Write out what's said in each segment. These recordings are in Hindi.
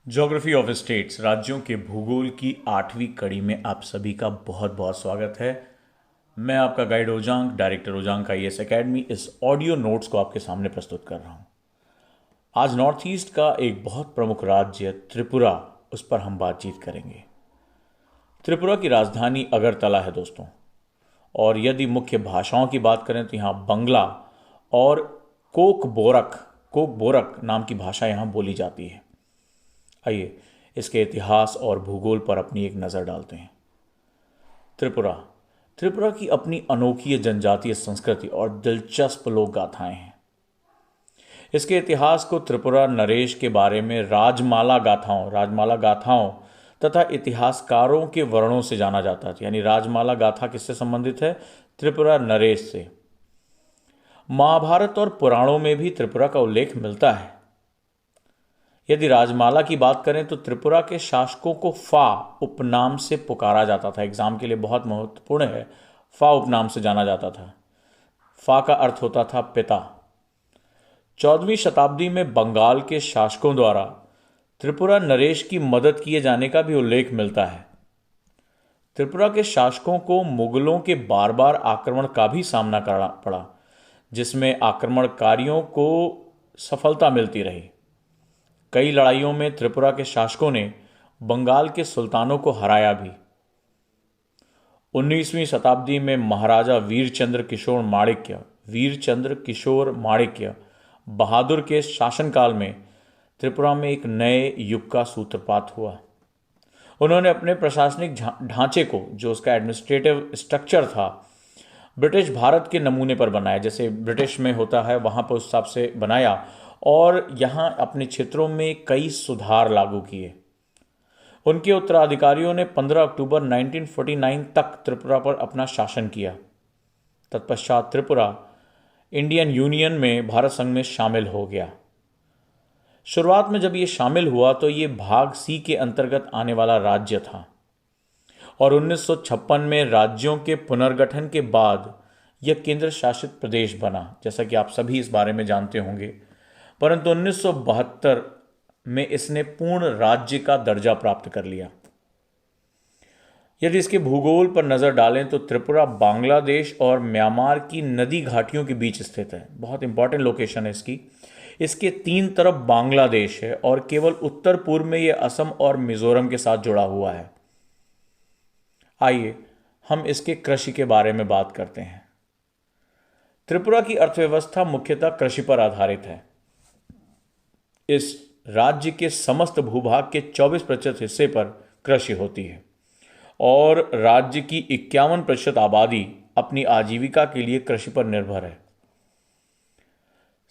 ज्योग्राफी ऑफ स्टेट्स राज्यों के भूगोल की 8वीं कड़ी में आप सभी का बहुत बहुत स्वागत है। मैं आपका गाइड ओजांग, डायरेक्टर ओजांग आईएएस एकेडमी, इस ऑडियो नोट्स को आपके सामने प्रस्तुत कर रहा हूं। आज नॉर्थ ईस्ट का एक बहुत प्रमुख राज्य त्रिपुरा, उस पर हम बातचीत करेंगे। त्रिपुरा की राजधानी अगरतला है दोस्तों, और यदि मुख्य भाषाओं की बात करें तो यहाँ बंगला और कोक बोरक नाम की भाषा यहाँ बोली जाती है। आइए इसके इतिहास और भूगोल पर अपनी एक नज़र डालते हैं। त्रिपुरा त्रिपुरा की अपनी अनोखी जनजातीय संस्कृति और दिलचस्प लोक गाथाएं हैं। इसके इतिहास को त्रिपुरा नरेश के बारे में राजमाला गाथाओं तथा इतिहासकारों के वर्णों से जाना जाता है। यानी राजमाला गाथा किससे संबंधित है? त्रिपुरा नरेश से। महाभारत और पुराणों में भी त्रिपुरा का उल्लेख मिलता है। यदि राजमाला की बात करें तो त्रिपुरा के शासकों को फा उपनाम से पुकारा जाता था। एग्जाम के लिए बहुत महत्वपूर्ण है। फा उपनाम से जाना जाता था। फा का अर्थ होता था पिता। 14वीं शताब्दी में बंगाल के शासकों द्वारा त्रिपुरा नरेश की मदद किए जाने का भी उल्लेख मिलता है। त्रिपुरा के शासकों को मुगलों के बार बार आक्रमण का भी सामना करना पड़ा, जिसमें आक्रमणकारियों को सफलता मिलती रही। कई लड़ाइयों में त्रिपुरा के शासकों ने बंगाल के सुल्तानों को हराया भी। 19वीं शताब्दी में महाराजा वीरचंद्र किशोर माणिक्य बहादुर के शासनकाल में त्रिपुरा में एक नए युग का सूत्रपात हुआ। उन्होंने अपने प्रशासनिक ढांचे को, जो उसका एडमिनिस्ट्रेटिव स्ट्रक्चर था, ब्रिटिश भारत के नमूने पर बनाया। जैसे ब्रिटिश में होता है वहां पर उस हिसाब से बनाया, और यहां अपने क्षेत्रों में कई सुधार लागू किए। उनके उत्तराधिकारियों ने 15 अक्टूबर 1949 तक त्रिपुरा पर अपना शासन किया। तत्पश्चात त्रिपुरा इंडियन यूनियन में भारत संघ में शामिल हो गया। शुरुआत में जब ये शामिल हुआ तो ये भाग सी के अंतर्गत आने वाला राज्य था, और 1956 में राज्यों के पुनर्गठन के बाद यह केंद्र शासित प्रदेश बना, जैसा कि आप सभी इस बारे में जानते होंगे। परंतु 1972 में इसने पूर्ण राज्य का दर्जा प्राप्त कर लिया। यदि इसके भूगोल पर नजर डालें तो त्रिपुरा बांग्लादेश और म्यांमार की नदी घाटियों के बीच स्थित है। बहुत इंपॉर्टेंट लोकेशन है इसकी। इसके 3 तरफ बांग्लादेश है और केवल उत्तर पूर्व में यह असम और मिजोरम के साथ जुड़ा हुआ है। आइए हम इसके कृषि के बारे में बात करते हैं। त्रिपुरा की अर्थव्यवस्था मुख्यतः कृषि पर आधारित है। इस राज्य के समस्त भूभाग के 24% हिस्से पर कृषि होती है, और राज्य की 51% आबादी अपनी आजीविका के लिए कृषि पर निर्भर है।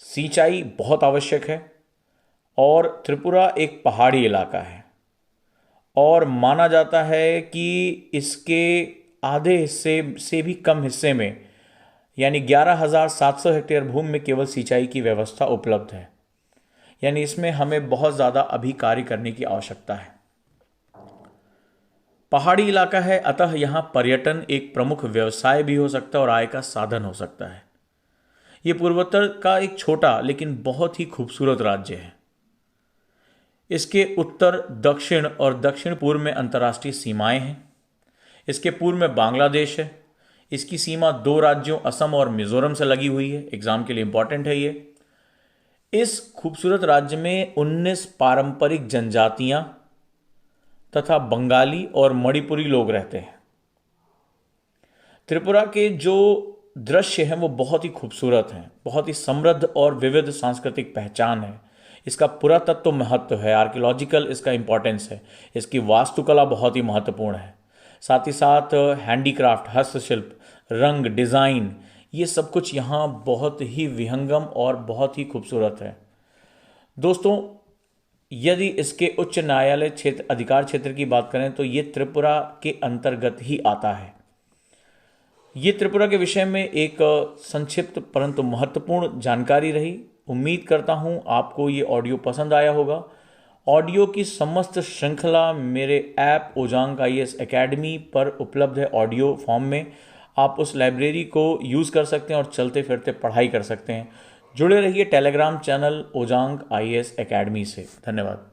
सिंचाई बहुत आवश्यक है, और त्रिपुरा एक पहाड़ी इलाका है, और माना जाता है कि इसके आधे हिस्से से भी कम हिस्से में, यानी 11,700 हेक्टेयर भूमि में केवल सिंचाई की व्यवस्था उपलब्ध है। यानी इसमें हमें बहुत ज़्यादा अभी कार्य करने की आवश्यकता है। पहाड़ी इलाका है, अतः यहाँ पर्यटन एक प्रमुख व्यवसाय भी हो सकता है और आय का साधन हो सकता है। ये पूर्वोत्तर का एक छोटा लेकिन बहुत ही खूबसूरत राज्य है। इसके उत्तर, दक्षिण और दक्षिण पूर्व में अंतर्राष्ट्रीय सीमाएं हैं। इसके पूर्व में बांग्लादेश है। इसकी सीमा 2 राज्यों असम और मिजोरम से लगी हुई है। एग्जाम के लिए इंपॉर्टेंट है ये। इस खूबसूरत राज्य में 19 पारंपरिक जनजातियां तथा बंगाली और मणिपुरी लोग रहते हैं। त्रिपुरा के जो दृश्य हैं वो बहुत ही खूबसूरत हैं, बहुत ही समृद्ध और विविध सांस्कृतिक पहचान है। इसका पुरातत्व महत्व है, आर्कियोलॉजिकल इसका इंपॉर्टेंस है। इसकी वास्तुकला बहुत ही महत्वपूर्ण है। साथ ही साथ हैंडीक्राफ्ट, हस्तशिल्प, रंग, डिज़ाइन, ये सब कुछ यहाँ बहुत ही विहंगम और बहुत ही खूबसूरत है। दोस्तों, यदि इसके उच्च न्यायालय अधिकार क्षेत्र की बात करें तो ये त्रिपुरा के अंतर्गत ही आता है। ये त्रिपुरा के विषय में एक संक्षिप्त परंतु महत्वपूर्ण जानकारी रही। उम्मीद करता हूँ आपको ये ऑडियो पसंद आया होगा। ऑडियो की समस्त श्रृंखला मेरे ऐप ओजांग आईएएस एकेडमी पर उपलब्ध है ऑडियो फॉर्म में। आप उस लाइब्रेरी को यूज़ कर सकते हैं और चलते फिरते पढ़ाई कर सकते हैं। जुड़े रहिए टेलीग्राम चैनल ओजांग आईएएस एकेडमी से। धन्यवाद।